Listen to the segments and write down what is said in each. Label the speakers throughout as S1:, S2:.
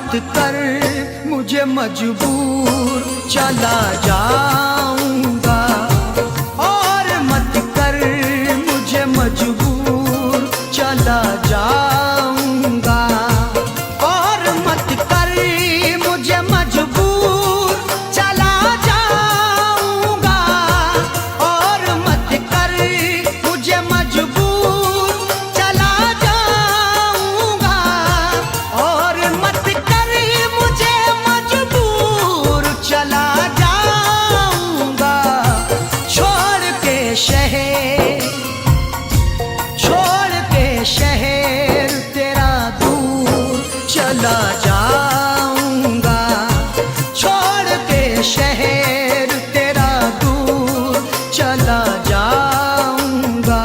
S1: मत कर मुझे मजबूर, चला जाऊंगा। और मत कर मुझे मजबूर, चला जाऊंगा। और मत कर मुझे मजबूर, चला जाऊंगा। और मत कर मुझे मजबूर, चला जाऊंगा। और मत कर मुझे मजबूर, चला जाऊंगा। छोड़ के शहर, छोड़ के शहर तेरा दूर, चला जाऊंगा। छोड़ के शहर तेरा दूर, चला जाऊंगा।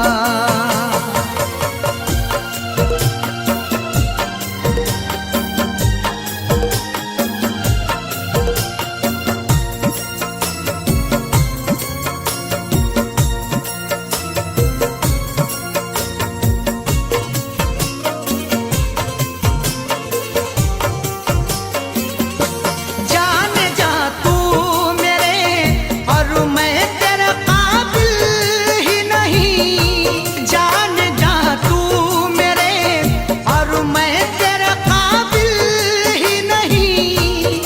S1: जान जा तू मेरे और मैं तेरे काबिल ही नहीं। जान जा तू मेरे और मैं तेरे काबिल ही नहीं।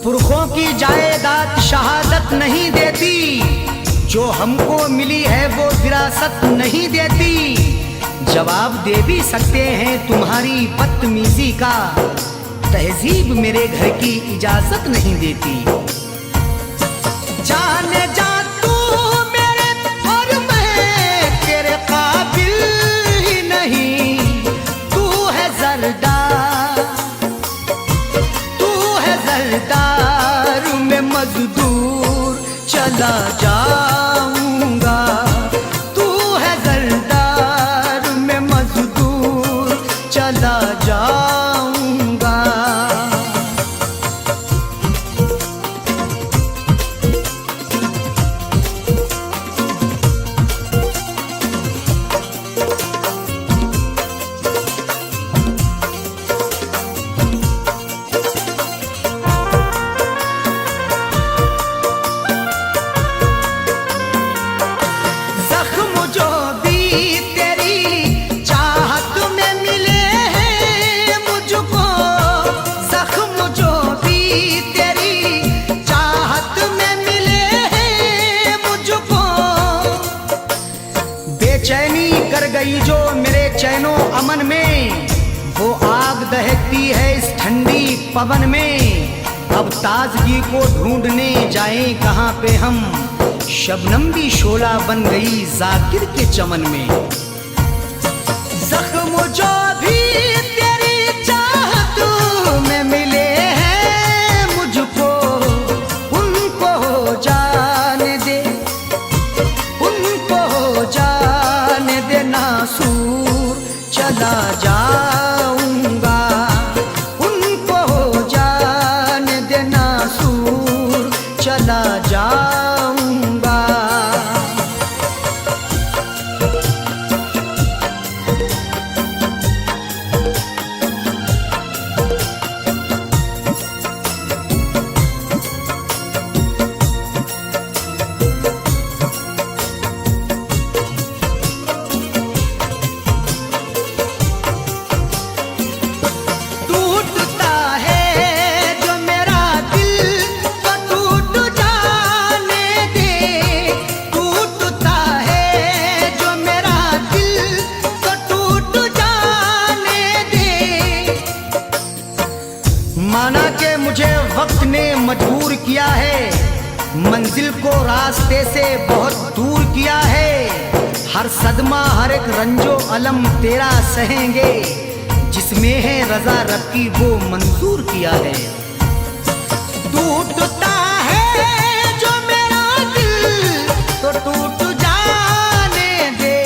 S1: पुरखों की जायदाद शहादत नहीं देती, जो हमको मिली है वो विरासत नहीं देती। जवाब दे भी सकते हैं तुम्हारी बदतमीजी का, तहजीब मेरे घर की इजाजत नहीं देती। जाने जा तू मेरे और मैं तेरे काबिल ही नहीं। तू है जरदार, तू है जरदार में मजदूर, चला जाऊंगा। तू है जरदार में मजदूर, चला जाऊंगा। जख्म जो भी तेरी चाहत में मिले हैं मुझको, जख्म जो भी तेरी चाहत में मिले हैं मुझको। बेचैनी कर गई जो मेरे चैनो अमन में, वो आग दहकती है इस ठंडी पवन में। अब ताजगी को ढूंढने जाएं कहाँ पे हम, शबनम भी शोला बन गई जाकिर के चमन में। जख्म जो भी तेरी चाहत में मिले हैं मुझको, उनको जाने दे, उनको जाने दे नासूर, चला जाऊंगा। उनको जाने दे नासूर, चला जाऊंगा। टूटता है जो मेरा दिल तो टूट जाने दे। टूटता है जो मेरा दिल तो टूट जाने दे। माना कि मुझे वक्त ने मजबूर किया है, मंजिल को रास्ते से बहुत दूर किया है। हर सदमा हर एक रंजो अलम तेरा सहेंगे, जिसमें है रजा रब की वो मंजूर किया है। टूटता है जो मेरा दिल तो टूट जाने दे।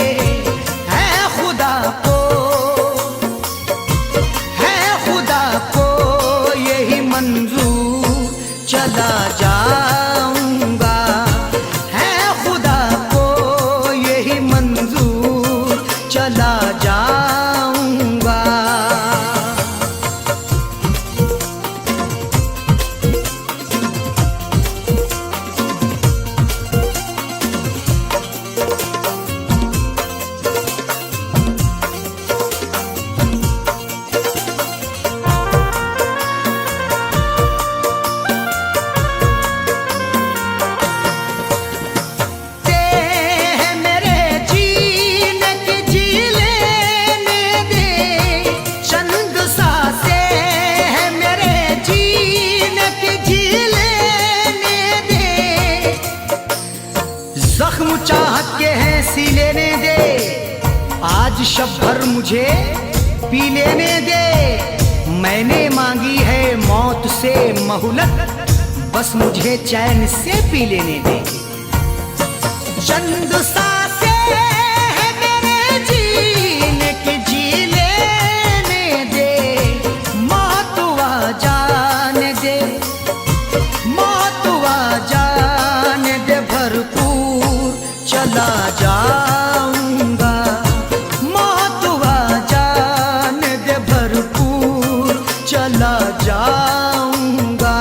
S1: है खुदा को, है खुदा को यही मंजूर, चला जाऊंगा। है खुदा को यही मंजूर, चला जाऊंगा। शब भर मुझे पी लेने दे, मैंने मांगी है मौत से मोहलत, बस मुझे चैन से पी लेने दे। चंद सांसें है मेरे जीने की, जी लेने दे, मौत आ जाने दे, मौत आ जाने दे, भरपूर चला जाऊंगा, मौत आ जाने दे, भरपूर चला जाऊंगा।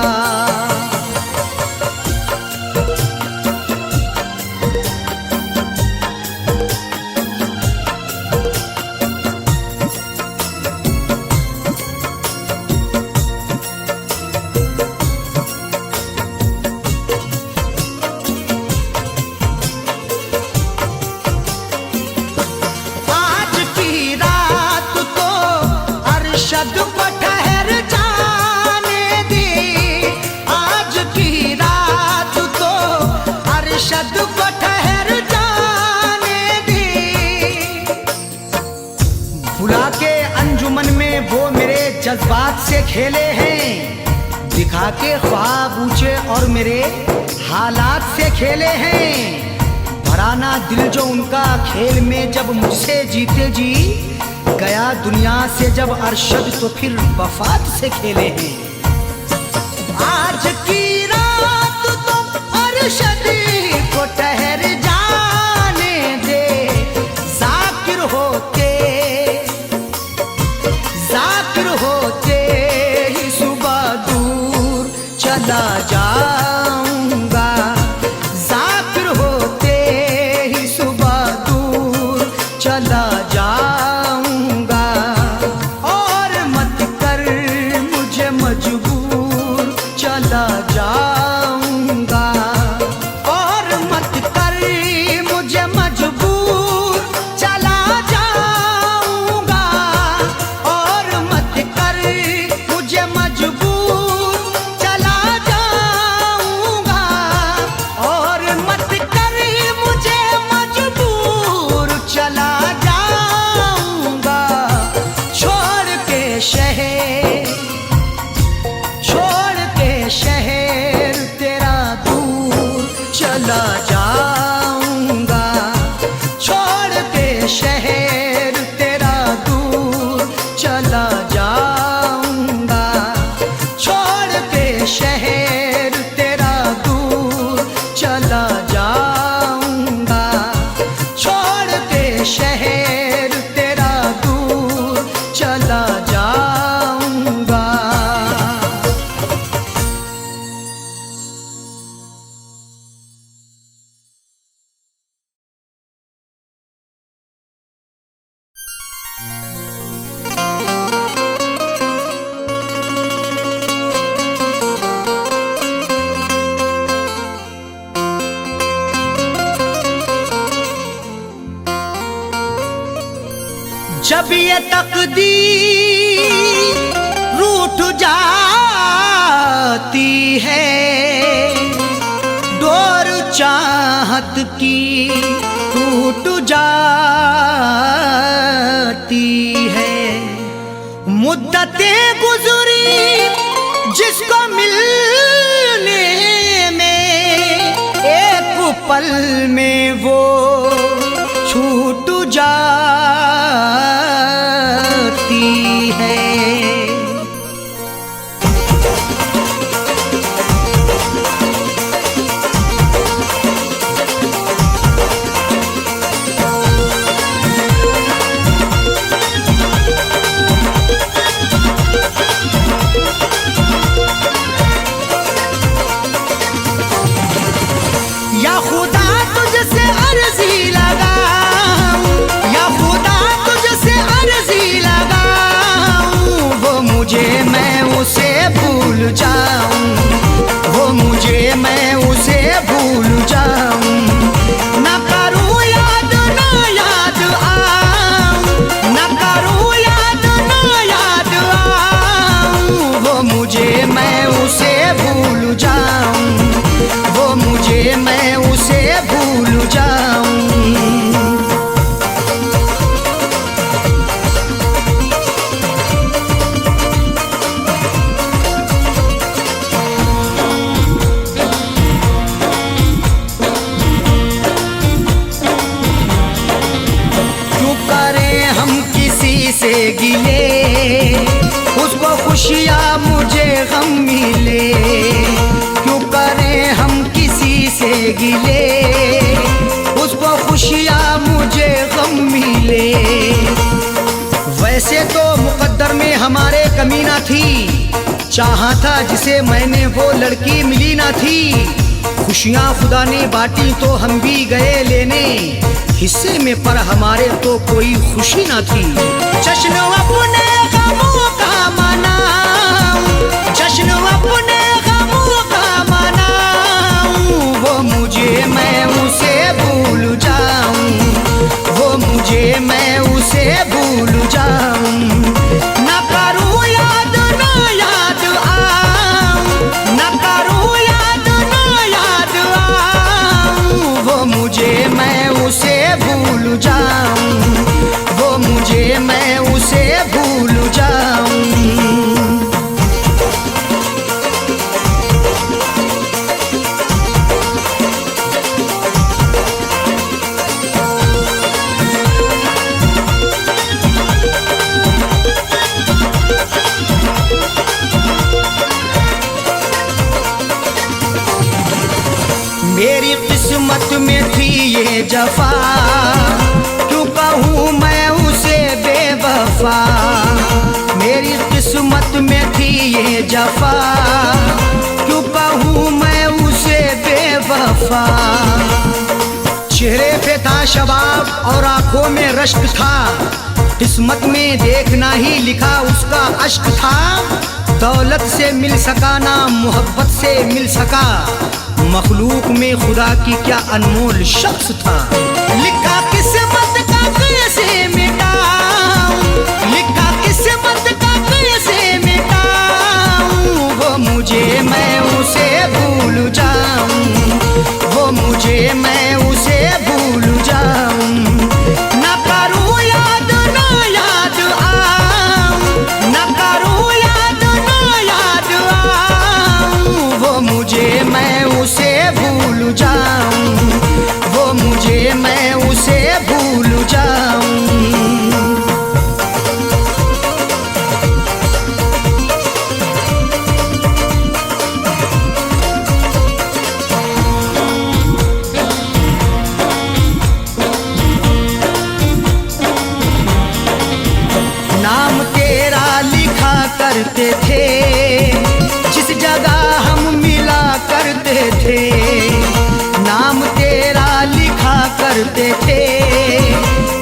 S1: अरशद को ठहर जाने दे, आज की रात तो अरशद को ठहर जाने दे। बुला के अंजुमन में वो मेरे जज्बात से खेले हैं, दिखा के ख्वाब ऊंचे और मेरे हालात से खेले हैं। भराना दिल जो उनका खेल में जब मुझसे जीते जी गया दुनिया से जब अरशद, तो फिर वफात से खेले हैं। आज की रात तो अरशद को ठहर जाने दे, जाकिर होते ही सुबह दूर चला जाऊंगा, जाकिर होते ही सुबह दूर चला जाऊंगा। चला जाऊंगा और मत कर मुझे मजबूर, चला जाऊंगा और मत कर मुझे मजबूर, चला जाऊंगा और मत कर मुझे मजबूर, चला जाऊंगा। छोड़ के शहर तेरा दूर चला जाऊंगा, छोड़ के शहर तेरा दूर चला जाऊंगा, छोड़ के शहर तेरा दूर चला जाऊंगा, छोड़ के शहर तेरा दूर चला जाऊंगा। जब ये तकदीर रूठ जाती है, डोर चाहत की टूट जाती है। मुद्दतें गुजरी जिसको मिलने में, एक पल में वो छूट जाती है। या खुदा तुझसे अर्जी लगाऊं, या खुदा तुझसे अर्जी लगाऊं, वो मुझे मैं उसे भूल जाऊं, वो मुझे मैं उसे भूल जाऊं। ना करूं याद ना याद आऊं, ना करूं याद ना याद आऊं, वो मुझे मैं उसे भूल जाऊं, वो मुझे मैं उसे भूल जाऊं। गिले, उसको खुशियाँ मुझे गम मिले। वैसे तो मुकद्दर में हमारे कमी ना थी, चाहा था जिसे मैंने वो लड़की मिली ना थी। खुशियाँ खुदा ने बांटी तो हम भी गए लेने, हिस्से में पर हमारे तो कोई खुशी ना थी। जश्न अपने गमों का मनाऊं, जश्न अपने गमों का मनाऊं, वो मुझे मैं उसे भूल जाऊं, वो मुझे मैं उसे भूल जाऊं। ना करूं याद ना याद आऊं, ना करूं याद ना याद आऊं, वो मुझे मैं उसे भूल जाऊं, वो मुझे मैं उसे भूल जाऊं। मेरी किस्मत में थी ये जफा, क्यों कहूँ मैं उसे बेवफा। मेरी किस्मत में थी ये जफा, क्यों कहूँ मैं उसे बेवफा। चेहरे पे था शबाब और आंखों में रश्क था, किस्मत में देखना ही लिखा उसका अश्क था। दौलत से मिल सका ना मोहब्बत से मिल सका, मखलूक में खुदा की क्या अनमोल शख्स था। लिखा किस्मत का कैसे मिटाऊं, लिखा किस्मत का कैसे मिटाऊं, वो मुझे मैं उसे भूल जाऊं, वो मुझे मैं उसे भूल जाऊं। ना करूं याद ना याद आऊं, ना करूं याद ना याद आऊं, वो मुझे मैं उसे भूल जाऊं, वो मुझे मैं उसे भूल जाऊं। नाम तेरा लिखा करते थे, जिस जगह हम मिला करते थे। नाम तेरा लिखा करते थे,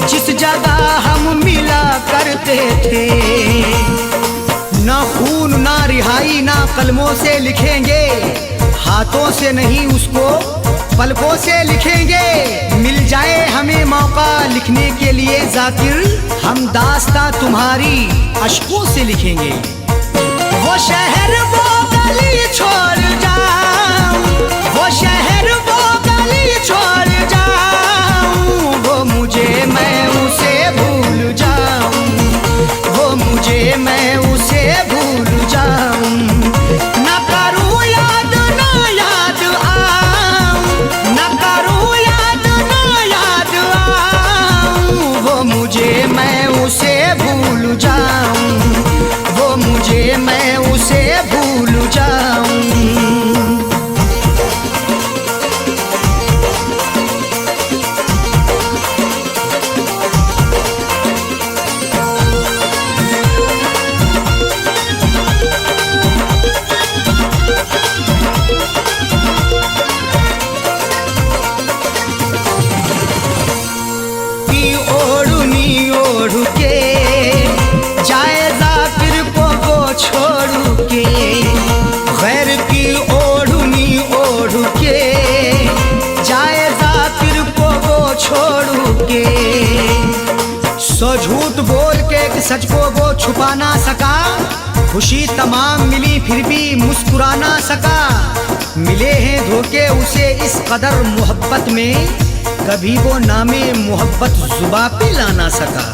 S1: जिस जगह हम मिला करते थे। ना खून ना रिहाई ना कलमों से लिखेंगे, हाथों से नहीं उसको पलकों से लिखेंगे। मिल जाए हमें मौका लिखने के लिए जाकिर, हम दास्तां तुम्हारी अश्कों से लिखेंगे। वो शहर वो गली छोड़ जाऊं, वो शहर वो गली छोड़ जाऊं, वो मुझे मैं उसे भूल जाऊं, वो मुझे मैं उसे भूल जाऊं। ना करूं याद ना याद आऊं, ना करूं याद ना याद आऊं, वो मुझे मैं उसे भूल जाऊं, वो मुझे मैं उसे भूल जाऊं। की ओढ़नी ओढ़ के जाए जाकिर को वो छोड़ के, गैर की ओढ़नी ओढ़ के जाए जाकिर को वो छोड़ के। सो झूठ बोल के एक सच को वो छुपा ना सका, खुशी तमाम मिली फिर भी मुस्कुरा ना सका। मिले हैं धोखे उसे इस कदर मोहब्बत में, कभी वो नामे मोहब्बत जुबा पे ला ना सका।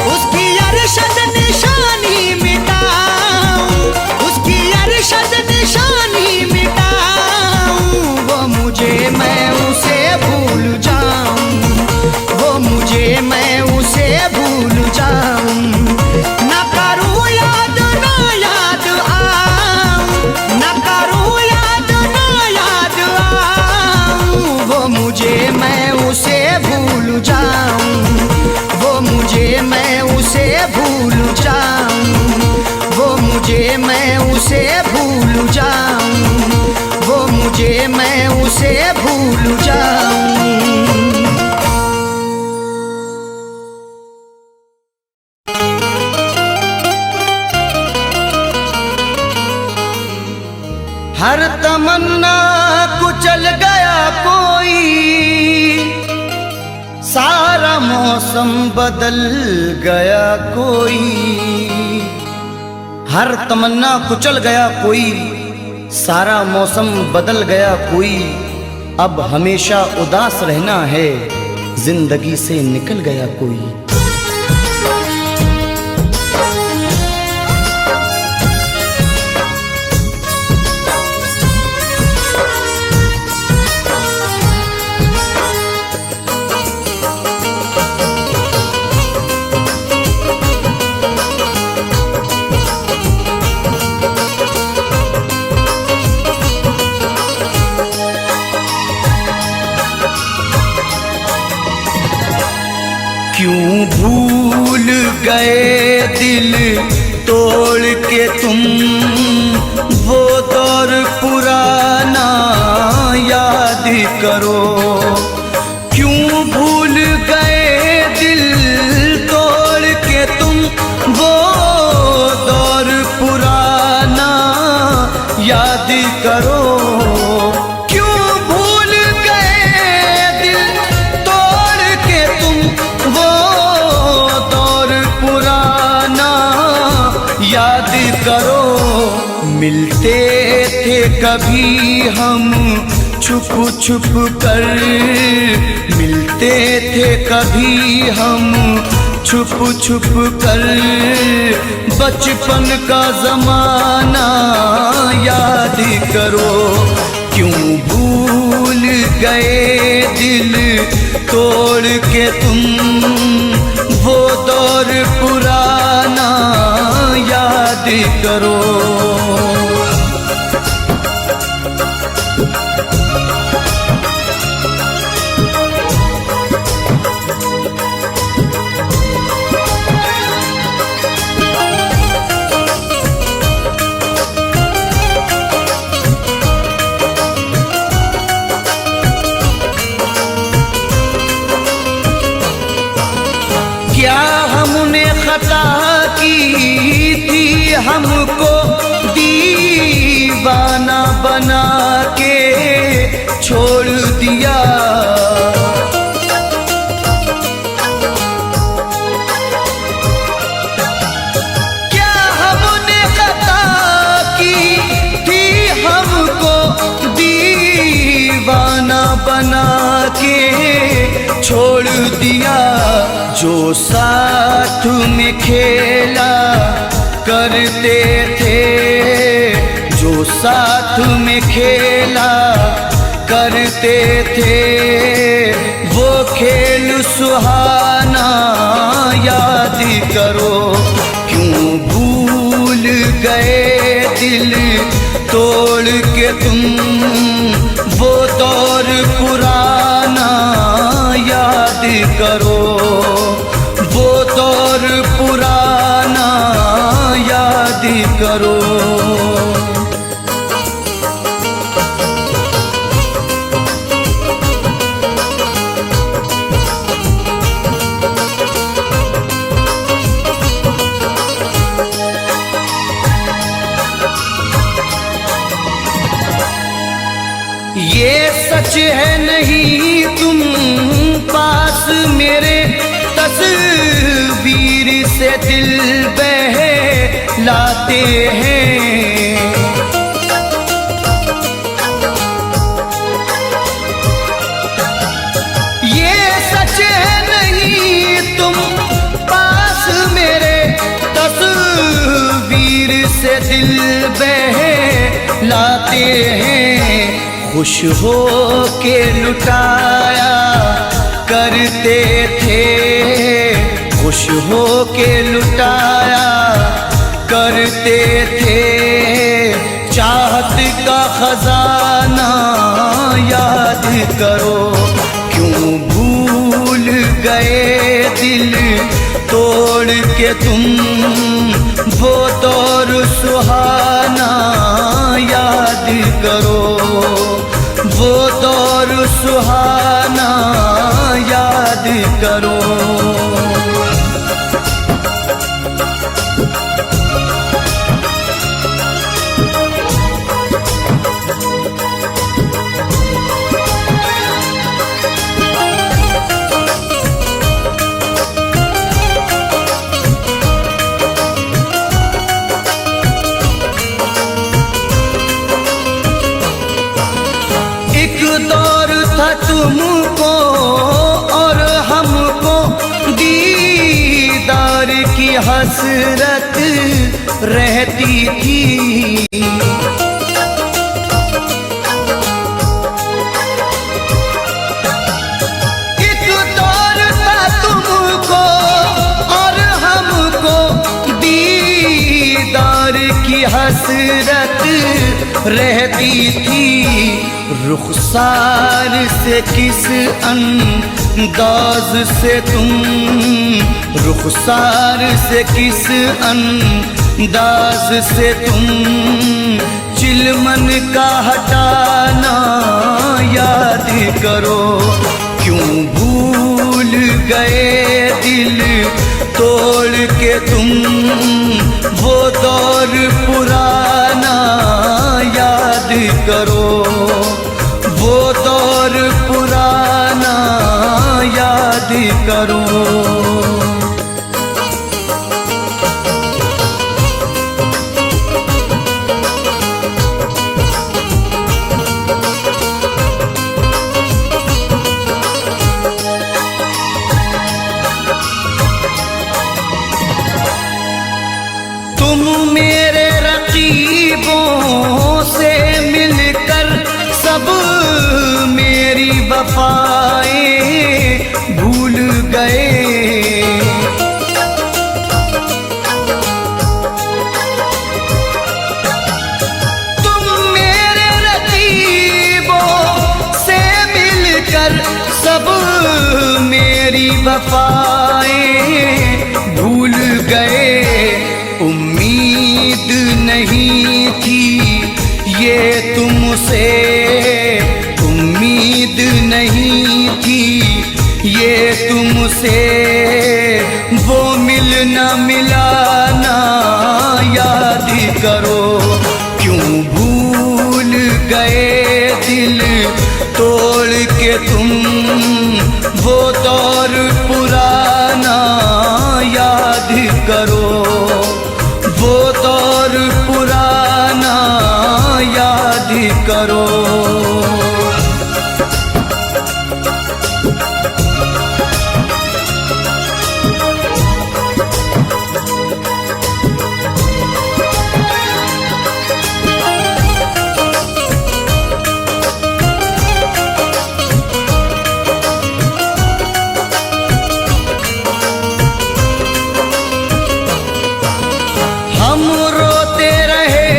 S1: उसकी अरशद निशानी मिटाऊं, उसकी अरशद निशानी मिटाऊं, वो मुझे मैं उसे भूल जाऊं, वो मुझे मैं उसे भूल जाऊं। ना करूं याद ना याद आऊं, ना करूं याद ना याद आऊं, उसे भूल जाऊं। हर तमन्ना कुचल गया कोई, सारा मौसम बदल गया कोई। हर तमन्ना कुचल गया कोई, सारा मौसम बदल गया कोई। अब हमेशा उदास रहना है, जिंदगी से निकल गया कोई। क्यों भूल गए दिल तोड़ के तुम, वो दौर पुराना याद करो। क्यों भूल गए दिल तोड़ के तुम, वो दौर पुराना याद करो। याद करो मिलते थे कभी हम छुप छुप कर, मिलते थे कभी हम छुप छुप कर। बचपन का जमाना याद करो। क्यों भूल गए दिल तोड़ के तुम, वो दौर पुराना याद करो। क्या हमने खता की थी, हमको दीवाना बना के छोड़ दिया। क्या हमने खता की थी, हमको दीवाना बना के छोड़ दिया। जो साथ में खेला करते थे, जो साथ में खेला करते थे, वो खेल सुहाना याद करो। क्यों भूल गए दिल तोड़ के तुम, वो दौर पुराना याद करो। वो दौर पुराना याद करो। ये सच है नहीं तुम पास मेरे, तस्वीर से दिल बहलाते हैं। ये सच है नहीं तुम पास मेरे, तस्वीर से दिल बहलाते हैं। खुश हो के लुटाया करते थे, खुश हो के लुटाया करते थे। चाहत का खजाना याद करो। क्यों भूल गए दिल तोड़ के तुम, वो दौर सुहाना याद करो। वो दौर सुहाना याद करो। दौर था तुमको और हमको दीदार की हसरत रहती थी। एक दौर था तुमको और हमको दीदार की हसरत रहती थी। रुखसार से किस अंदाज से तुम, रुखसार से किस अंदाज से तुम चिलमन का हटाना याद करो। क्यों भूल गए दिल तोड़ के तुम वो दौर पुराना याद करो। वो दौर पुराना याद करो। तुम मेरे रकीबों से मिलकर सब मेरी वफाएं भूल गए। तुम मेरे रकीबों से मिलकर सब मेरी वफाएं भूल गए। उम्मीद नहीं थी ये तुमसे, उम्मीद नहीं थी ये तुमसे, वो मिलना मिलाना याद करो। क्यों भूल गए दिल तोड़ के तुम वो दौर पुराना याद करो। वो दौर पुराना याद करो। हम रोते रहे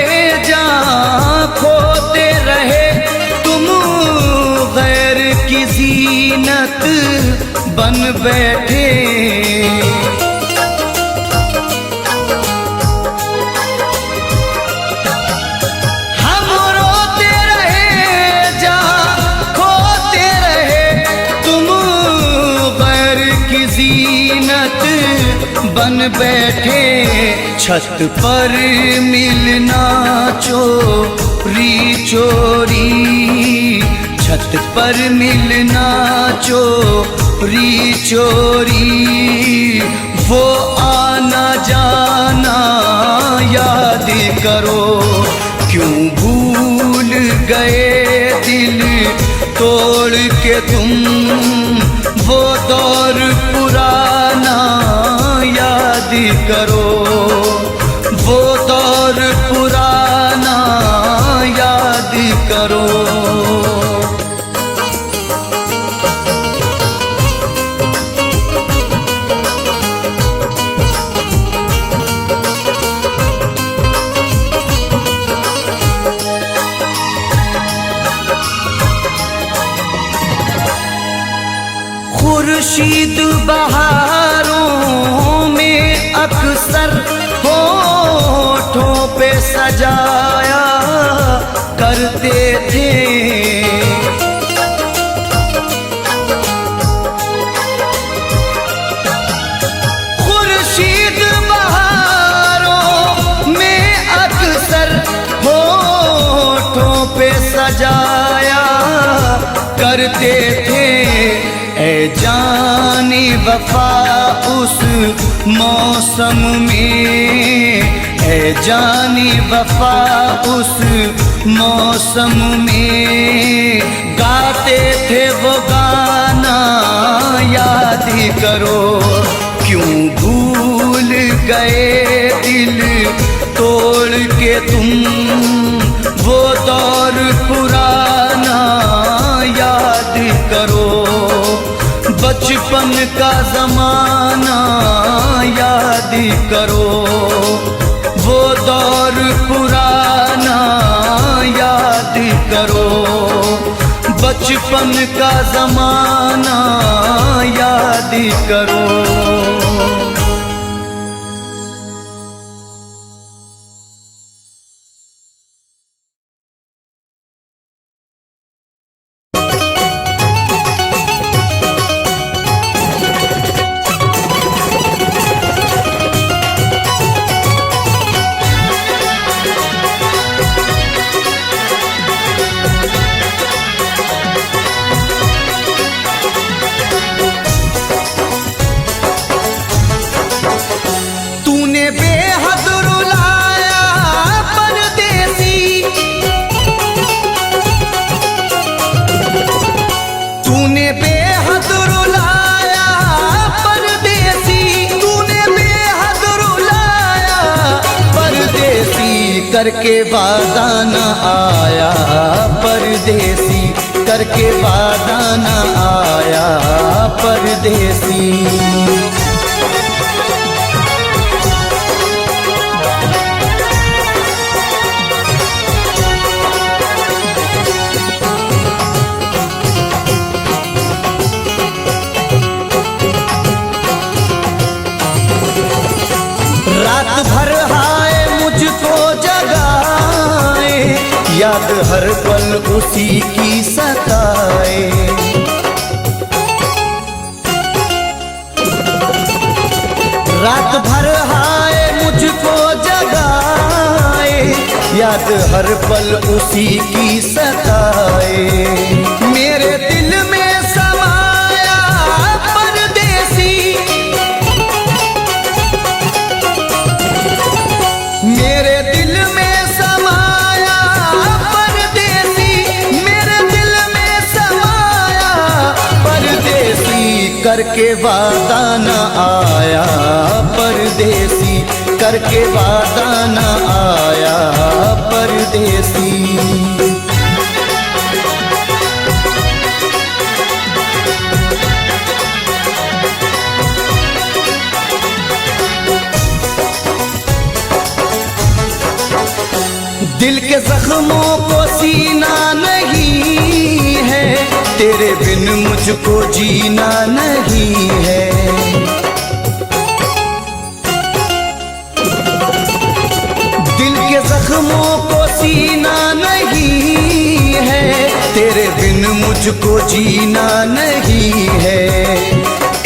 S1: जहाँ खोते रहे, तुम गैर की ज़ीनत बन बैठे। हम रोते रहे जहाँ खोते रहे, तुम गैर की ज़ीनत बन बैठे। छत पर मिलना चोरी चोरी, छत पर मिलना चोरी चोरी, वो आना जाना याद करो। क्यों भूल गए दिल तोड़ के तुम वो दौर पुराना याद करो। वो दौर पुराना याद करो। खुर्शीद बहारों में अक्सर होठों पे सजाया करते थे। रुलाया करते थे ए जाने वफा उस मौसम में, ए जाने वफा उस मौसम में। गाते थे वो गाना याद करो, क्यों भूल गए दिल तोड़ के तुम वो दौर पुराना याद करो। बचपन का ज़माना याद करो, वो दौर पुराना याद करो। बचपन का ज़माना याद करो। करके वादा न आया परदेसी, करके वादा न आया परदेसी। रात भर हाय मुझको जगाए, याद हर पल उसी की सताए। रात भर हाय मुझको जगाए, याद हर पल उसी की सताए। मेरे दिल में समाया परदेसी, मेरे दिल में समाया परदेसी, मेरे दिल में समाया परदेसी। करके वादा न आया परदेसी, करके वादा न आया परदेसी। दिल के जख्मों को सीना नहीं है, तेरे बिन मुझको जीना नहीं है। दिल के जख्मों को सीना नहीं है, तेरे बिन मुझको जीना नहीं है।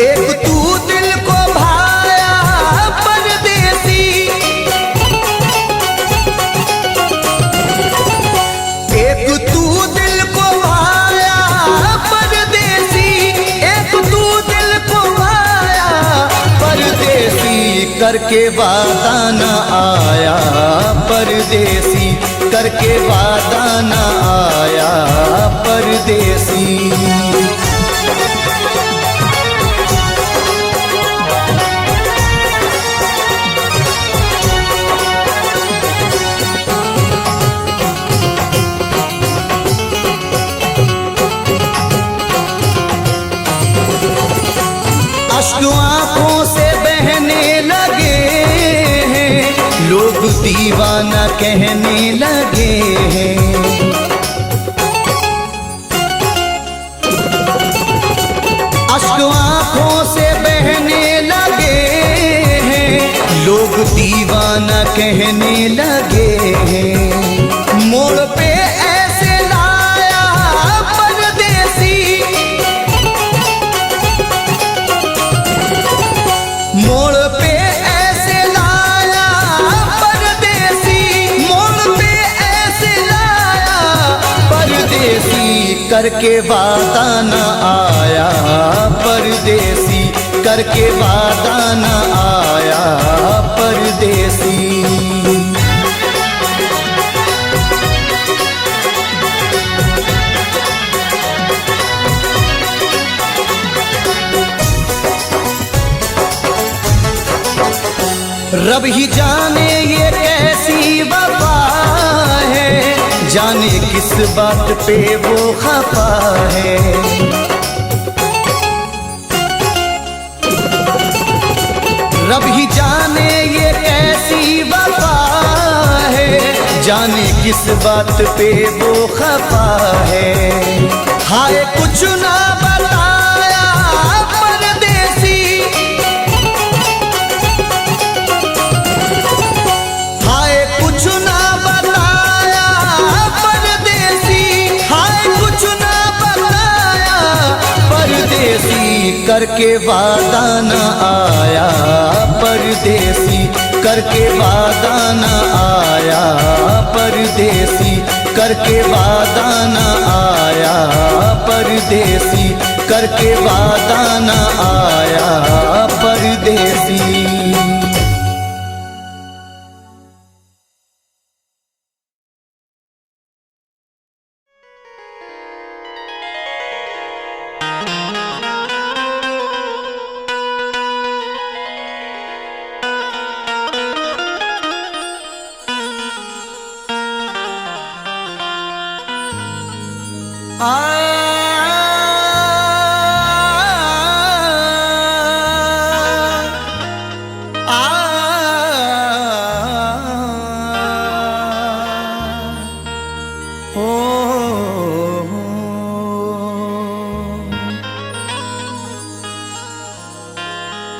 S1: एक तू दिल को भाया परदेसी, एक तू दिल को भाया परदेसी, एक तू दिल को भाया परदेसी। करके वादा न आया परदेसी, करके वादा न आया परदेसी। अश्क आँखों से बहने लगे हैं, लोग दीवाना कहने लगे हैं। अश्क आँखों से बहने लगे हैं, लोग दीवाना कहने लगे हैं। मोड़ पे ऐसे लाया परदेसी, मोड़ पे ऐसे लाया परदेसी, मोड़ पे ऐसे लाया परदेसी। करके वादा न आया परदेसी, करके वादा न आया परदेसी। रब ही जाने ये कैसी वफा है, जाने किस बात पे वो खफा है। रब ही जाने ये कैसी वफा है, जाने किस बात पे वो खफा है। हाय कुछ ना बताया परदेसी, हाय कुछ ना बताया परदेसी, हाय कुछ ना बताया परदेसी, करके वादा न आया परदेसी, करके वादा न आया परदेसी, करके वादा न आया परदेसी, करके वादा न आया परदेसी।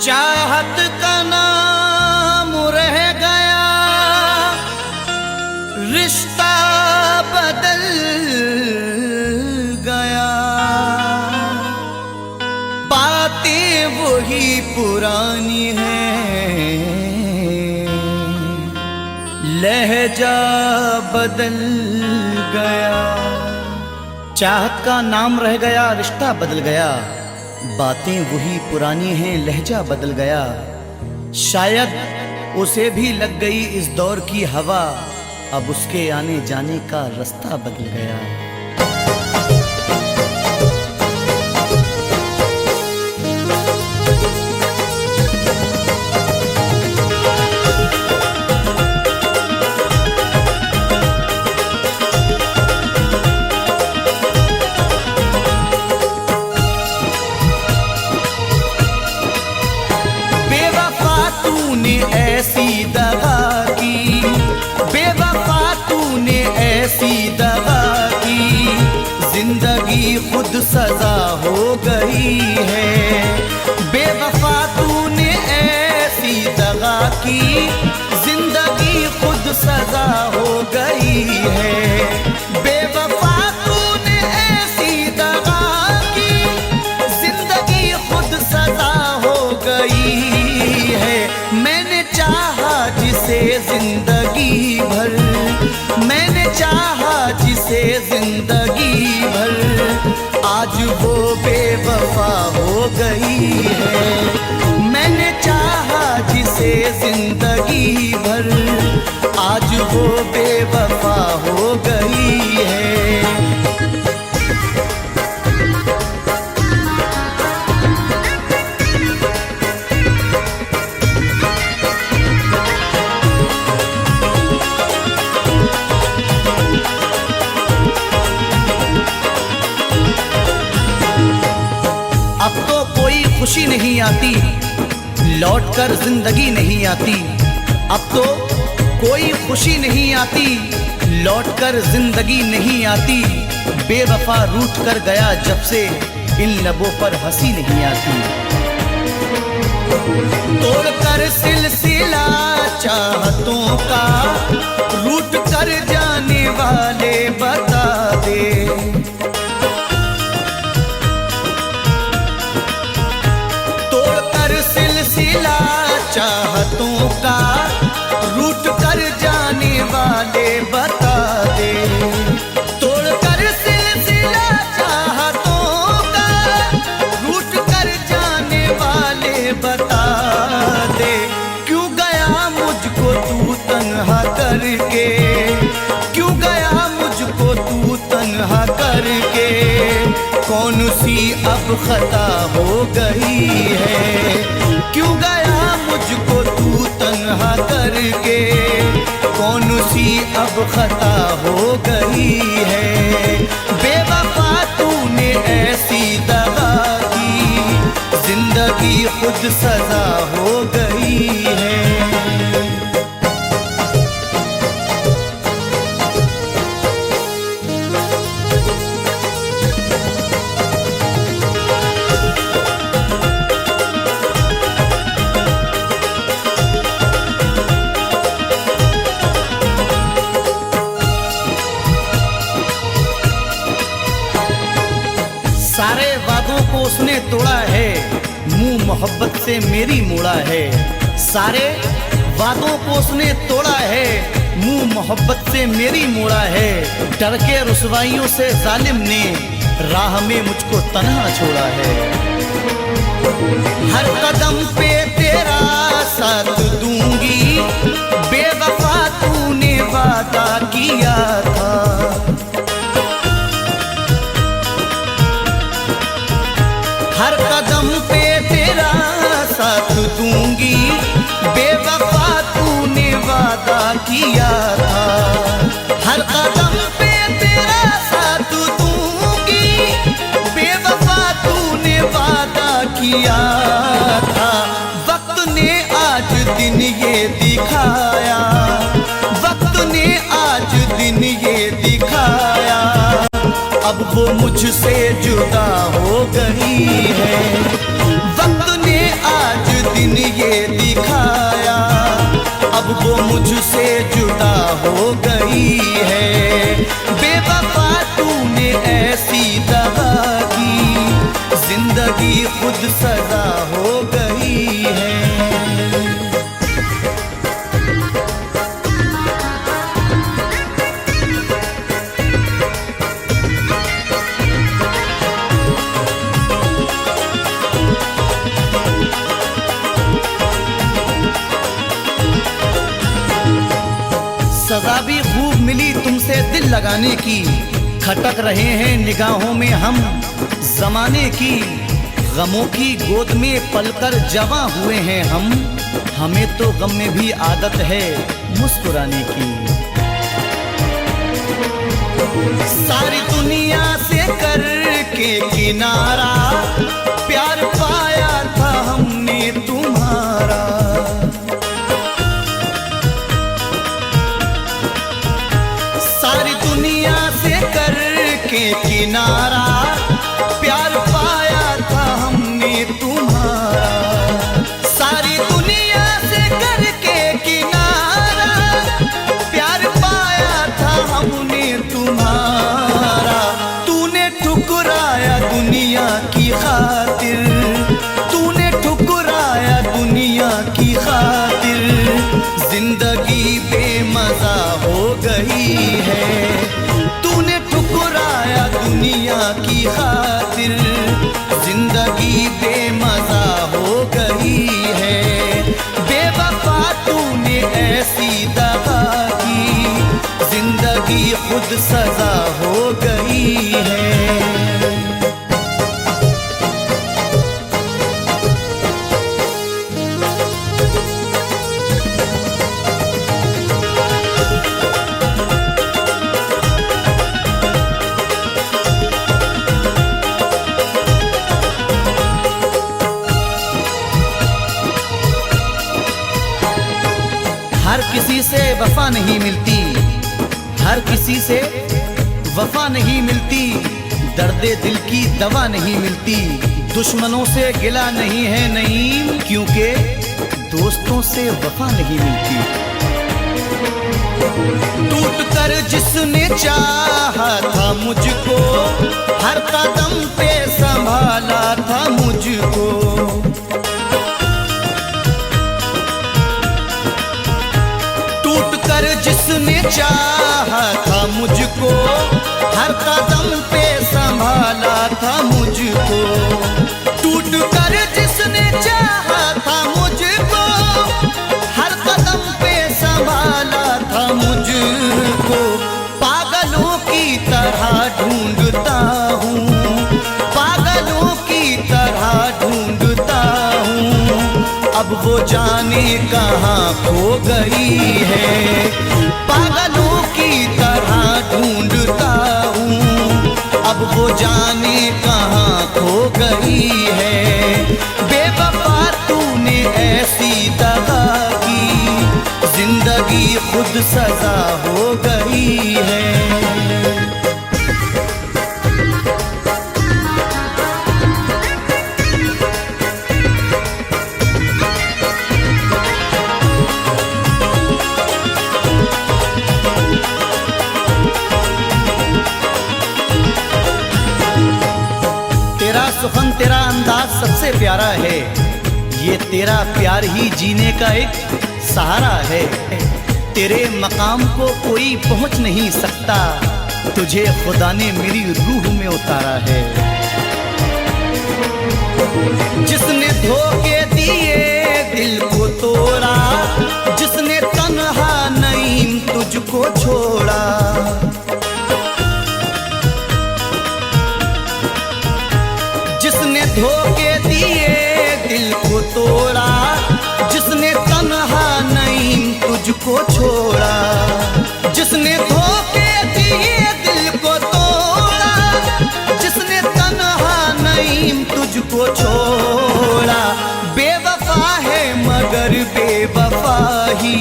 S1: चाहत का नाम रह गया, रिश्ता बदल गया, बातें वही पुरानी हैं, लहजा बदल गया। चाहत का नाम रह गया, रिश्ता बदल गया, बातें वही पुरानी हैं, लहजा बदल गया। शायद उसे भी लग गई इस दौर की हवा, अब उसके आने जाने का रास्ता बदल गया। ऐसी दगा की, बेवफा तूने ऐसी दगा की, जिंदगी खुद सजा हो गई है। बेवफा तूने ऐसी दगा की, जिंदगी खुद सजा हो गई है। बेवफा तूने ऐसी दगा की, जिंदगी खुद सजा हो गई है। मैंने चाहा जिसे जिंदगी भर, मैंने चाहा जिसे जिंदगी भर, आज वो बेवफा हो गई है। मैंने चाहा जिसे जिंदगी भर, आज वो बेवफा हो गई है। अब तो कोई खुशी नहीं आती, लौटकर जिंदगी नहीं आती। अब तो कोई खुशी नहीं आती, लौटकर जिंदगी नहीं आती। बेवफा रूठ कर गया जब से, इन लबों पर हंसी नहीं आती। तोड़कर सिलसिला चाहतों का, रूठ कर जाने वाले बता दे। सिलसिला चाहतों का, रूठ कर जाने वाले बता दे। तोड़ कर सिलसिला तन्हा करके, कौन सी अब खता हो गई है। क्यों गया मुझको तू तन्हा करके, कौन सी अब खता हो गई है। बेवफा तूने ऐसी दगा की, जिंदगी खुद सजा हो गई है। सारे वादों को उसने तोड़ा है, मुंह मोहब्बत से मेरी मोड़ा है। सारे वादों को उसने तोड़ा है, मुंह मोहब्बत से मेरी मोड़ा है। डर के रुसवाइयों से जालिम ने राह में मुझको तन्हा छोड़ा है। हर कदम पे तेरा साथ दूंगी, बेवफा तूने वादा किया था। हर कदम पे तेरा साथ दूंगी, बेवफा तूने वादा किया था। हर कदम पे तेरा साथ दूंगी, बेवफा तूने वादा किया था। वक्त ने आज दिन ये दिखाया, वक्त ने आज दिन ये दिखाया, अब वो मुझसे जुदा हो गई है। वक्त ने आज दिन ये दिखाया, अब वो मुझसे जुदा हो गई है। बेवफा तूने ऐसी दगा की, जिंदगी खुद सजा हो गई है। सजा भी खूब मिली तुमसे दिल लगाने की, खटक रहे हैं निगाहों में हम जमाने की। गमों की गोद में पलकर जवां हुए हैं हम, हमें तो गम में भी आदत है मुस्कुराने की। सारी दुनिया से करके किनारा, प्यार पाया था हमने तुम्हारा। सारी दुनिया से करके किनारा, प्यार पाया था हमने तुम्हारा। सारी दुनिया से करके किनारा, प्यार पाया था हमने तुम्हारा। तूने ठुकराया दुनिया की खातिर, तूने ठुकराया दुनिया की खातिर, जिंदगी बेमजा हो गई है। तूने ठुकराया दुनिया की खातिर, जिंदगी बेमजा हो गई है। बेवफा तूने ऐसी दगा की, जिंदगी खुद सजा हो गई है। हर किसी से वफा नहीं मिलती, हर किसी से वफा नहीं मिलती। दर्दे दिल की दवा नहीं मिलती, दुश्मनों से गिला नहीं है नईम, क्योंकि दोस्तों से वफा नहीं मिलती। टूट कर जिसने चाहा था मुझको, हर कदम पे संभाला था मुझको। टूट कर जिसने चाहा था मुझको, हर कदम पे संभाला था मुझको। टूट कर जिसने चाहा था मुझको, हर कदम पे संभाला था मुझको। पागलों की तरह ढूंढ जाने कहाँ खो गई है। पागलों की तरह ढूंढता हूँ, अब वो जाने कहाँ खो गई है। बेवफा तूने ऐसी दगा की, जिंदगी खुद सजा हो गई है। तेरा सुखन, तेरा अंदाज सबसे प्यारा है। ये तेरा प्यार ही जीने का एक सहारा है। तेरे मकाम को कोई पहुंच नहीं सकता, तुझे खुदा ने मेरी रूह में उतारा है। जिसने धोखे दिए दिल को तोड़ा, जिसने तन्हा नईम तुझको छोड़ा, जिसने धोखे दिए दिल को तोड़ा, जिसने तन्हा नईम तुझको छोड़ा, जिसने धोखे दिए दिल को तोड़ा, जिसने तन्हा नईम तुझको छोड़ा। बेवफा है मगर बेवफा ही,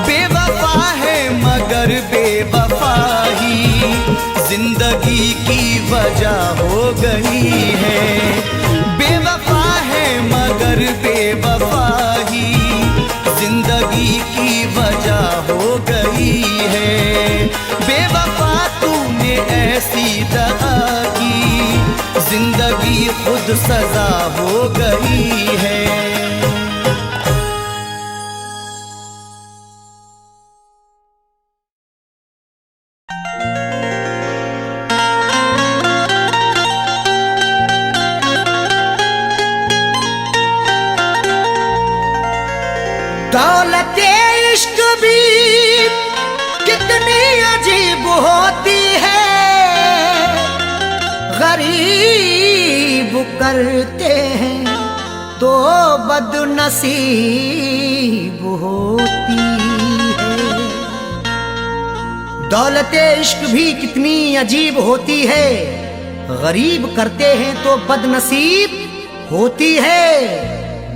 S1: बेवफा है मगर बेवफा ही जिंदगी की वजह हो गई है। बेवफा है मगर बेवफा ही जिंदगी की वजह हो गई है। बेवफा तूने ऐसी दगा की, जिंदगी खुद सजा हो गई है।
S2: दौलते इश्क भी कितनी अजीब होती है, गरीब करते हैं तो बदनसीब होती है। दौलते इश्क भी कितनी अजीब होती है, गरीब करते हैं तो बदनसीब होती है।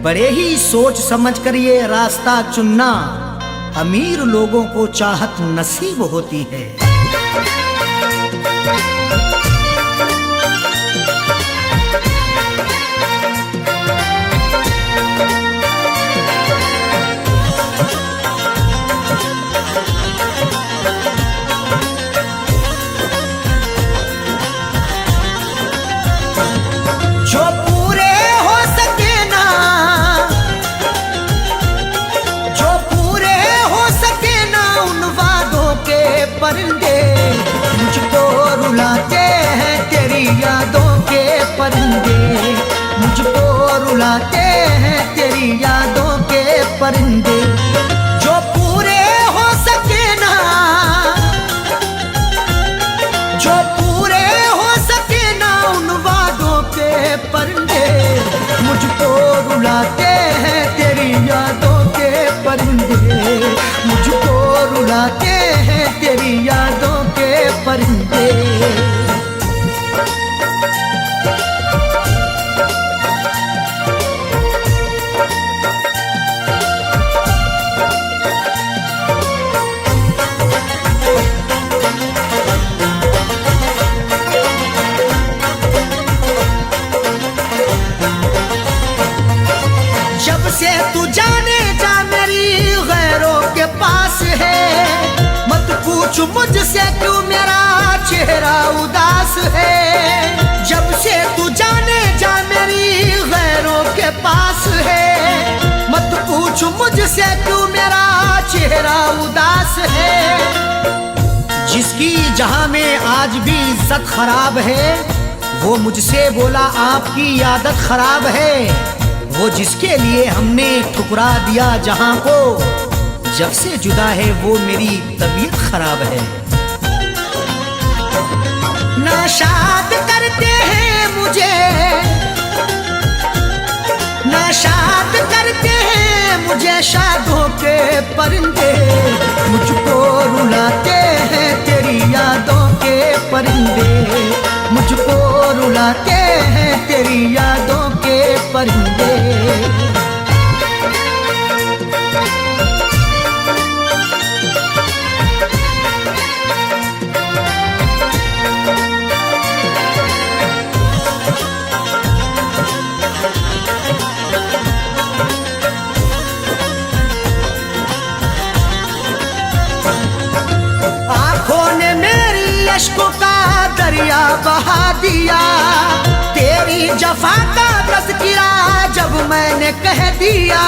S2: बड़े ही सोच समझ कर ये रास्ता चुनना, अमीर लोगों को चाहत नसीब होती है। जो पूरे हो सके ना, जो पूरे हो सके ना उन वादों के परिंदे, मुझको रुलाते हैं तेरी यादों के परिंदे, मुझको रुलाते हैं तेरी यादों के परिंदे। जो पूरे हो सके ना, जो पूरे हो सके ना उन वादों के परिंदे, मुझको रुलाते हैं तेरी यादों के परिंदे, मुझको रुलाते हैं तेरी यादों के परिंदे। जब से तू जाने जा मेरी गैरों के पास है, मत पूछ मुझसे क्यों मेरा चेहरा उदास है। जब से तू जाने जा मेरी गैरों के पास है, मत पूछ मुझसे क्यों मेरा चेहरा उदास है। जिसकी जहां में आज भी इज्जत खराब है, वो मुझसे बोला आपकी आदत खराब है। वो जिसके लिए हमने ठुकरा दिया जहां को, जब से जुदा है वो मेरी तबीयत खराब है। नाशाद करते हैं मुझे, नाशाद करते हैं शादों के परिंदे मुझको रुलाते हैं तेरी यादों के परिंदे मुझको रुलाते हैं तेरी यादों के परिंदे। अश्कों का दरिया बहा दिया तेरी जफा का तज़किरा जब मैंने कह दिया।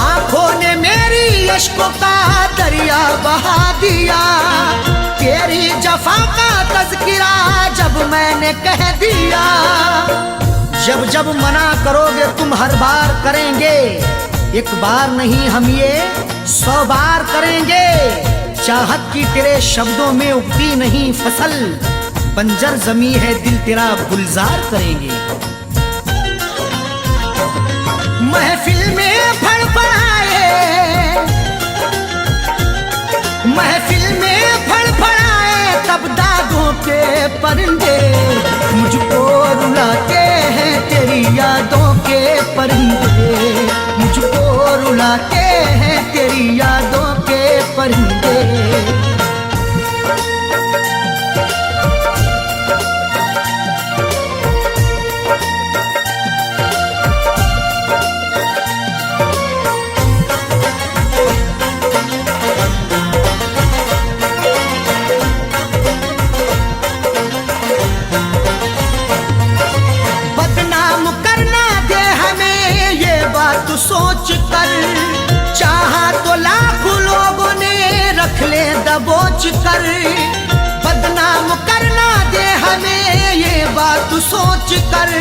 S2: आंखों ने मेरी अश्कों का दरिया बहा दिया तेरी जफा का तज़किरा जब मैंने कह दिया। जब जब मना करोगे तुम हर बार करेंगे, एक बार नहीं हम ये 100 बार करेंगे। चाहत की तेरे शब्दों में उगती नहीं फसल, बंजर जमी है दिल तेरा गुलजार करेंगे। महफिल में फड़फड़ाए, महफिल में फड़फड़ाए तब दागों के परिंदे मुझको रुलाते हैं तेरी यादों के परिंदे मुझको रुलाते हैं तेरी यादों के परिंदे। बदनाम करना दे हमें ये बात सोच कर, चाहा तो लाखों लोगों ने रख ले दबोच कर। बदनाम करना दे हमें ये बात सोच कर,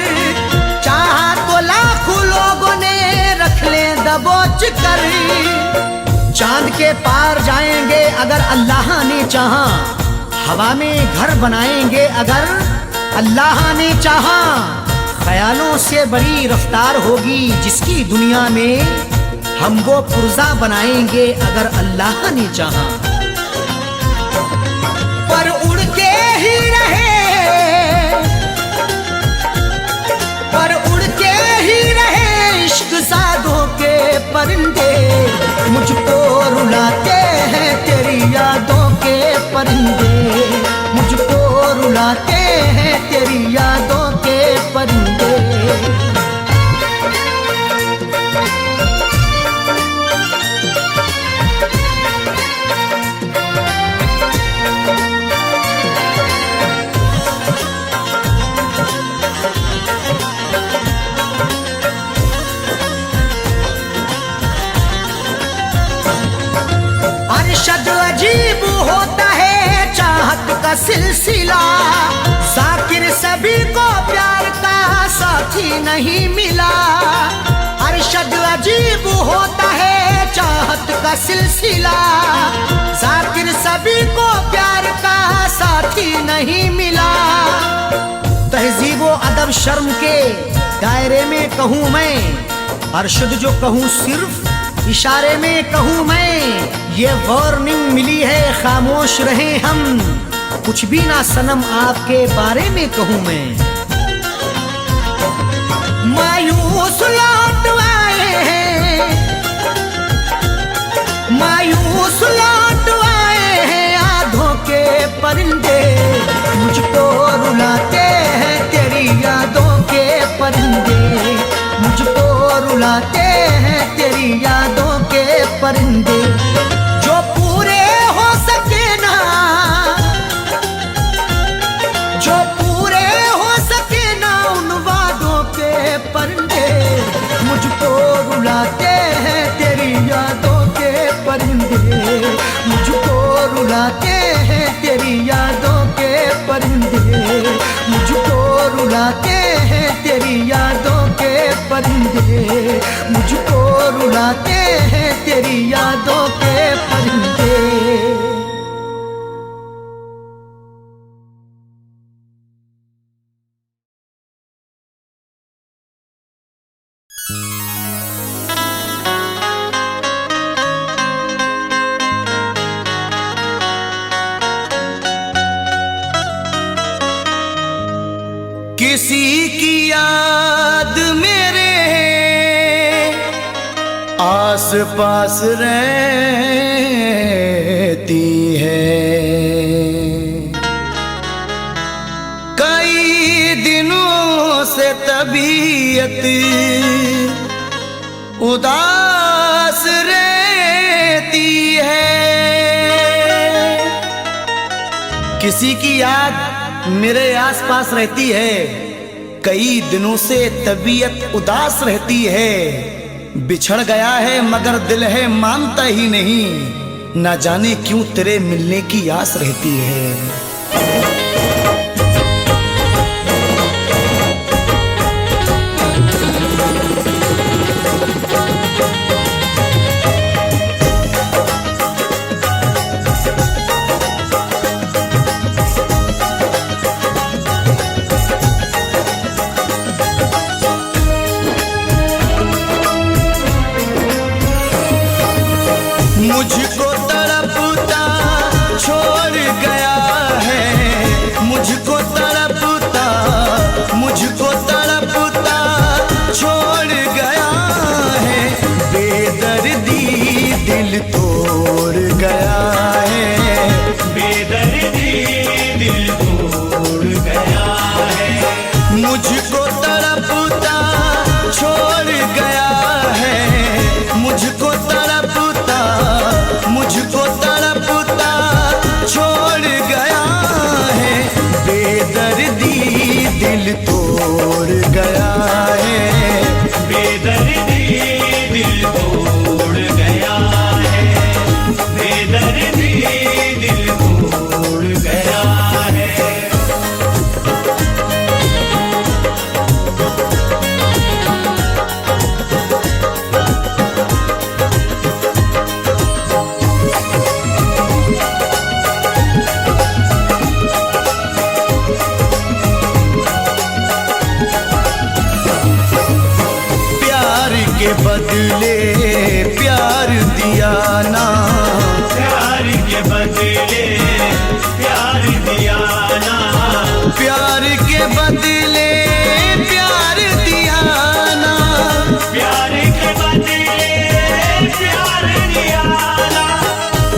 S2: चाहा तो लाखों लोगों ने रख ले दबोच कर। चांद के पार जाएंगे अगर अल्लाह ने चाहा, हवा में घर बनाएंगे अगर अल्लाह ने चाहा। ख्यालों से बड़ी रफ्तार होगी जिसकी दुनिया में हम वो पुर्जा बनाएंगे अगर अल्लाह ने चाहा। पर उड़ के ही रहे, पर उड़ के ही रहे इश्क सादों के परिंदे मुझको रुलाते हैं तेरी यादों के परिंदे मुझको रुलाते हैं तेरी यादों के परिंदे। अरशद अजीब होता है चाहत का सिलसिला, जाकिर सभी को प्यार का साथी नहीं मिला। अरशद अजीब होता है चाहत का सिलसिला, जाकिर सभी को प्यार का साथी नहीं मिला। तहजीब व अदब शर्म के दायरे में कहूँ मैं, अरशद जो कहूँ सिर्फ इशारे में कहूँ मैं। ये वार्निंग मिली है खामोश रहे हम, कुछ भी ना सनम आपके बारे में कहूँ मैं। मायूस लौट आए हैं, मायूस लौट आए हैं आधों के परिंदे मुझको रुलाते हैं तेरी यादों के परिंदे मुझको रुलाते हैं तेरी यादों के परिंदे। जो पूरे हो सके ना, जो पूरे हो सके ना उन वादों के परिंदे मुझको रुलाते हैं तेरी यादों के परिंदे मुझको रुलाते हैं तेरी यादों के परिंदे मुझको रुलाते हैं तेरी यादों के परिंदे मुझको रुलाते हैं तेरी यादों के परिंदे। किसी की याद मेरे आस पास रहती है, कई दिनों से तबीयत उदास रहती है। किसी की याद मेरे आसपास रहती है, कई दिनों से तबीयत उदास रहती है। बिछड़ गया है मगर दिल है मानता ही नहीं, ना जाने क्यों तेरे मिलने की आस रहती है। मुझको तड़पता छोड़ गया है, मुझको तड़पता छोड़ गया है। बेदर्दी दिल तोड़ गया है, बेदर्दी दिल तोड़ गया है। मुझको तड़पता छोड़ गया है, मुझको तड़पता छोड़ गया है। बेदर्दी दिल तोड़ गया है, बेदर्दी दिल तोड़ गया है, बेदर्दी दिल तोड़ गया है। के बदले प्यार दिया ना, प्यार के बदले प्यार दिया ना, प्यार के बदले प्यार दिया ना, प्यार के बदले प्यार दिया ना,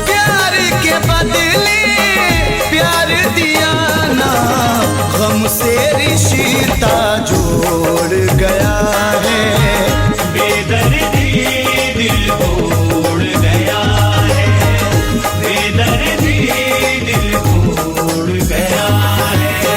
S2: प्यार के बदले प्यार दिया ना। गम से रिश्ता जोड़ गया है, बेदर्दी दिल तोड़ गया है, बेदर्दी दिल तोड़ गया है।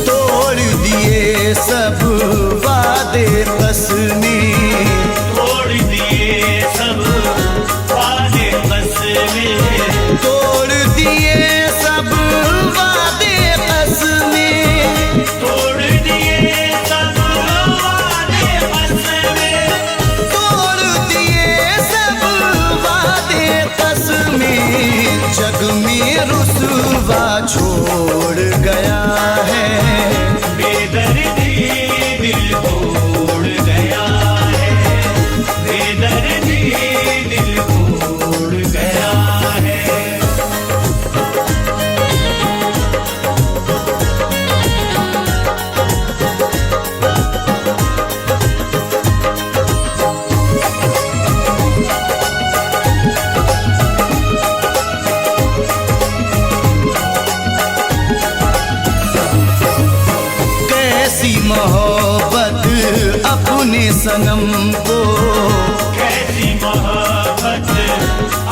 S2: तोड़ दिए सब वादे कसमें, तोड़ दिए सब वादे कसमें, तोड़ दिए सब वादे कसमें, तोड़ दिए सब वादे कसमें, तोड़ दिए सब वादे कसमें। जग में रुसवा छोड़ गया है, बेदर्दी दिल तोड़ गया है, बेदर्दी दिल तोड़ गया है। कैसी मोहब्बत अपने सनम को, कैसी मोहब्बत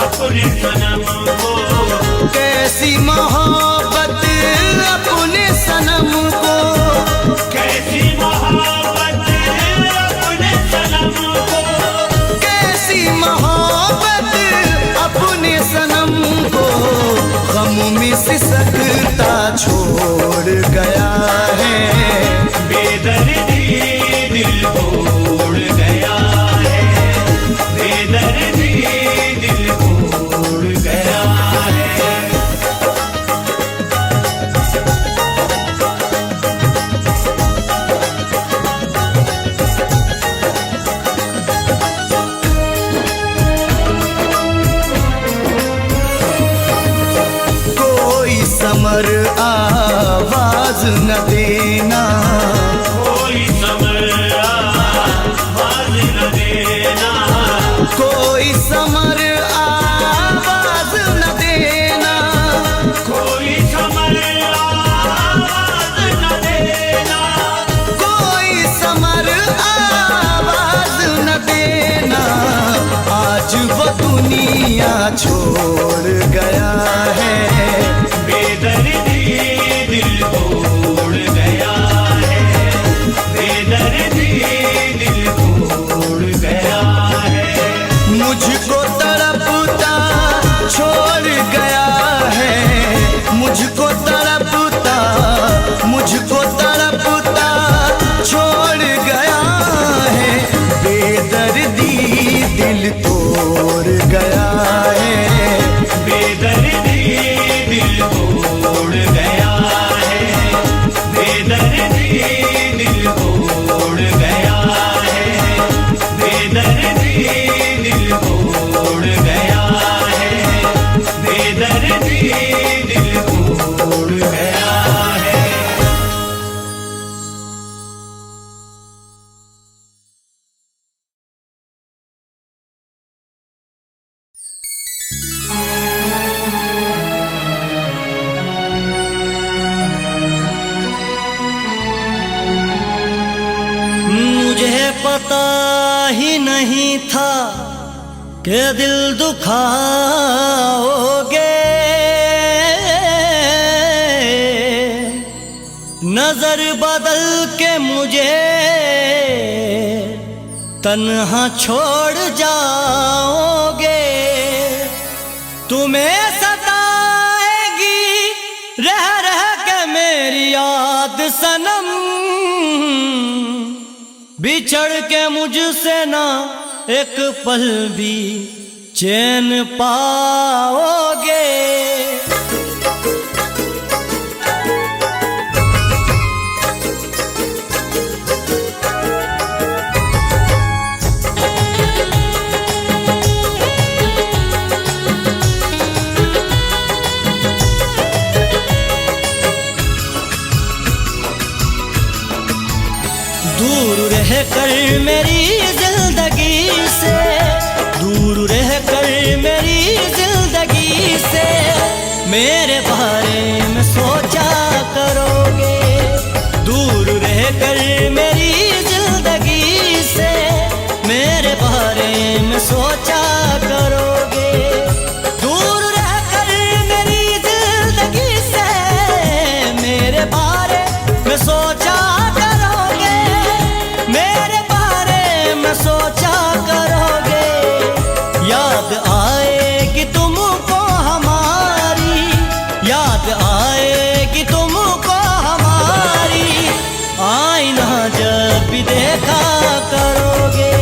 S2: अपने सनम को, कैसी मोहब्बत अपने सनम को, कैसी मोहब्बत अपने सनम को, कैसी मोहब्बत अपने सनम को। गम में सिसकता छोड़ गया है, बेदर्दी दिल तोड़ गया है, बेदर्दी दिल तोड़ गया है।
S3: दिल तोड़ गया है, बेदर्दी दिल तोड़ गया है, बेदर्दी दिल तोड़ गया है।
S2: मुझे पता ही नहीं था कि दिल दुखाओगे, नजर बदल के मुझे तन्हा छोड़ जाओगे। तुम्हें सताएगी रह रह के मेरी याद सनम, बिछड़ के मुझसे ना एक पल भी चैन पाओगे। दूर रह कर मेरी जिंदगी से, दूर रह कर मेरी जिंदगी से मेरे बारे में सोचा करोगे। दूर रह कर मेरी जिंदगी से मेरे बारे में सोचा करोगे। दूर रह कर मेरी जिंदगी से मेरे बारे में सोचा करोगे, मेरे बारे में सोचा करोगे। याद आएगी तुमको हमारी, याद आएगी तुमको हमारी, आईना जब भी देखा करोगे।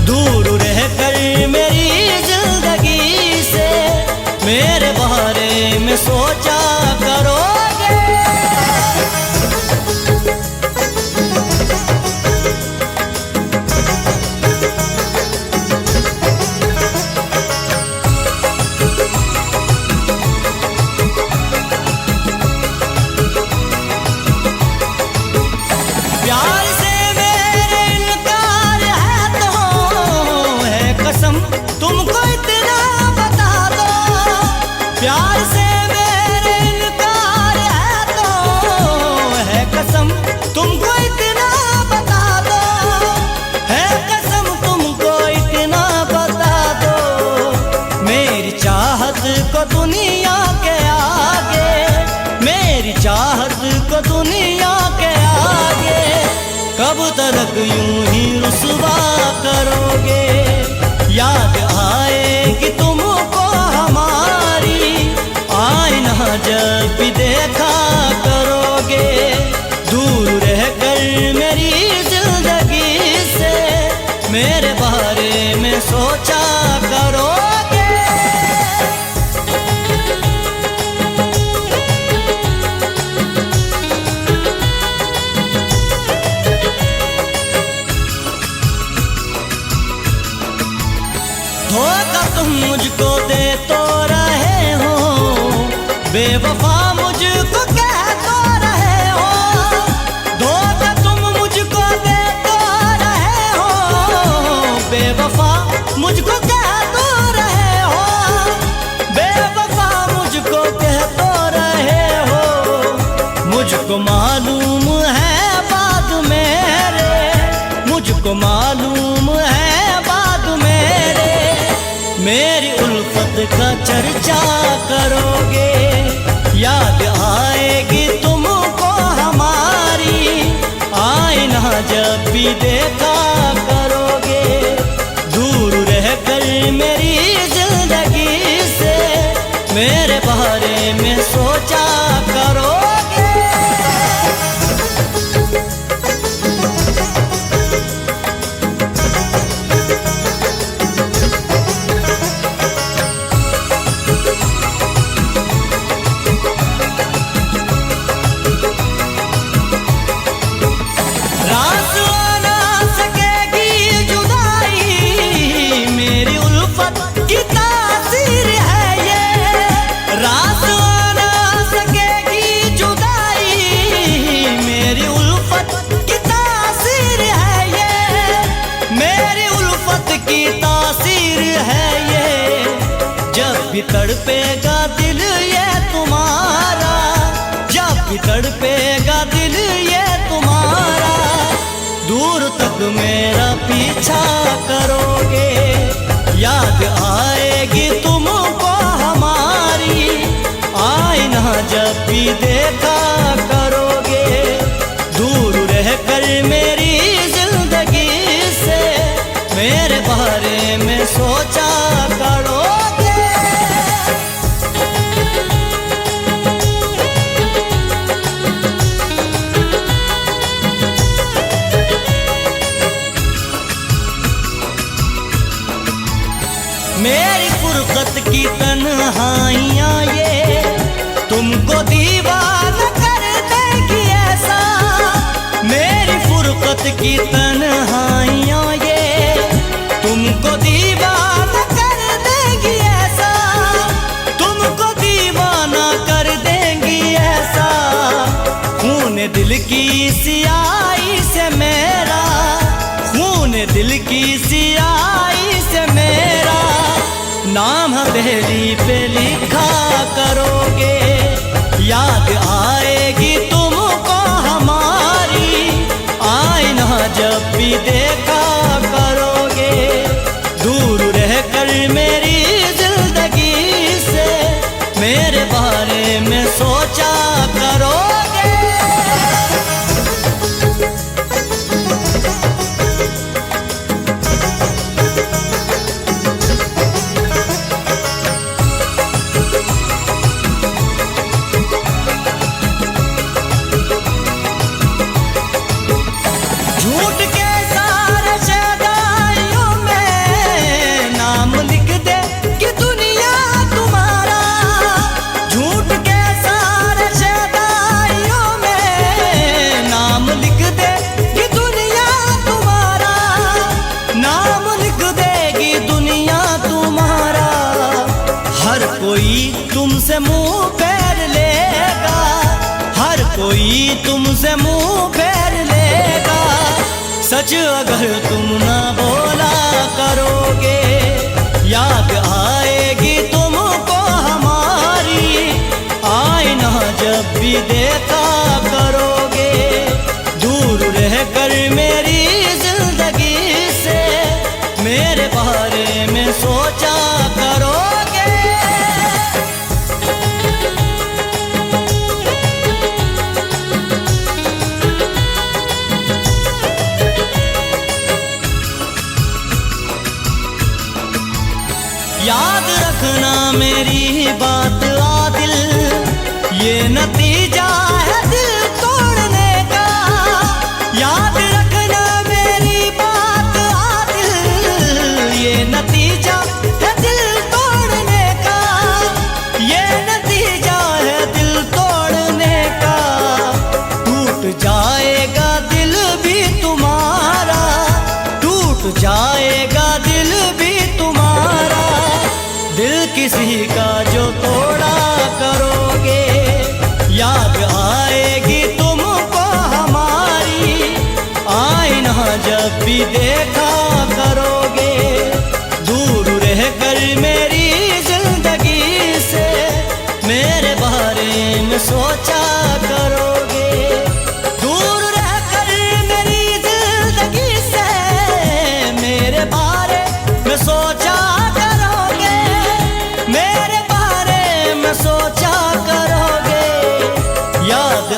S2: दूर रह कर मेरी जिंदगी से मेरे बारे में सोचा करोगे। प्यार से मेरे इनकार है तो है कसम, तुमको इतना बता दो। प्यार से मेरे इनकार है तो है कसम, तुमको इतना बता दो। है कसम तुमको इतना बता दो। मेरी चाहत को दुनिया के आगे, मेरी चाहत को दुनिया के आगे कब तक यूं ही रुसवा करोगे। याद आएगी तुमको हमारी, आईना जब भी देखा करोगे। दूर रह कर मेरी जिंदगी से मेरे बारे में सोचा करोगे। धोखा तुम मुझको दे तो रहे हो, बेवफा मुझको कह तो रहे हो। धोखा तुम मुझको दे तो रहे हो, बेवफा मुझको कह तो रहे हो। बेवफा मुझको कह तो रहे हो। मुझको मालूम है बात मेरे, मुझको मालूम है बात मेरे। मेरी उल्फत का चर्चा करोगे। याद आएगी तुमको हमारी, आईना जब भी देखा करोगे। दूर रह कर मेरी जिंदगी से मेरे बारे में सोचा करोगे। तड़पेगा दिल ये तुम्हारा, जब भी तड़पेगा दिल ये तुम्हारा, दूर तक मेरा पीछा करोगे, याद आएगी तुमको हमारी, आईना जब भी देखा करोगे, दूर रहकर मेरी जिंदगी से मेरे बारे में सोचा करोगे। मेरी फुर्सत की तन्हाइयाँ ये तुमको दीवाना कर देगी ऐसा, मेरी फुर्सत की तन्हाइयाँ ये तुमको दीवाना कर देगी ऐसा, तुमको दीवाना कर देंगी ऐसा, खून दिल की सियाही से मेरा, खून दिल की सियाही से मेरा, नाम हथेली पे लिखा करोगे, याद आएगी तुमको हमारी, आईना जब भी देखा करोगे, दूर रहकर मेरी जिंदगी से मेरे बारे में सोचा करोगे। झूठ के सारे शदाइयों में नाम लिख दे कि दुनिया तुम्हारा, झूठ के सारे शदाइयों में नाम लिख दे कि दुनिया तुम्हारा, नाम लिख देगी दुनिया तुम्हारा, हर कोई तुमसे मुंह फेर लेगा, हर कोई तुमसे मुंह फेर लेगा, सच अगर तुम ना बोला करोगे, याद आएगी तुमको हमारी, आईना जब भी देखा करोगे, दूर रहकर मेरी जिंदगी से मेरे बारे में सोचा करोगे। याद रखना मेरी बात आदिल, ये नतीजा है दिल तोड़ने का, याद रखना मेरी बात आदिल, ये नतीजा है दिल तोड़ने का, ये नतीजा है दिल तोड़ने का, टूट जाएगा दिल भी तुम्हारा, टूट जाएगा दिल भी तुम्हारा, दिल किसी का जो तोड़ा करोगे, याद आएगी तुमको हमारी, आईना जब भी देखा करोगे, दूर रहकर मेरी जिंदगी से मेरे बारे में सोचा करोगे, दूर रहकर मेरी जिंदगी से मेरे बारे में सोचा करोगे, मेरे बारे में सोचा करोगे, याद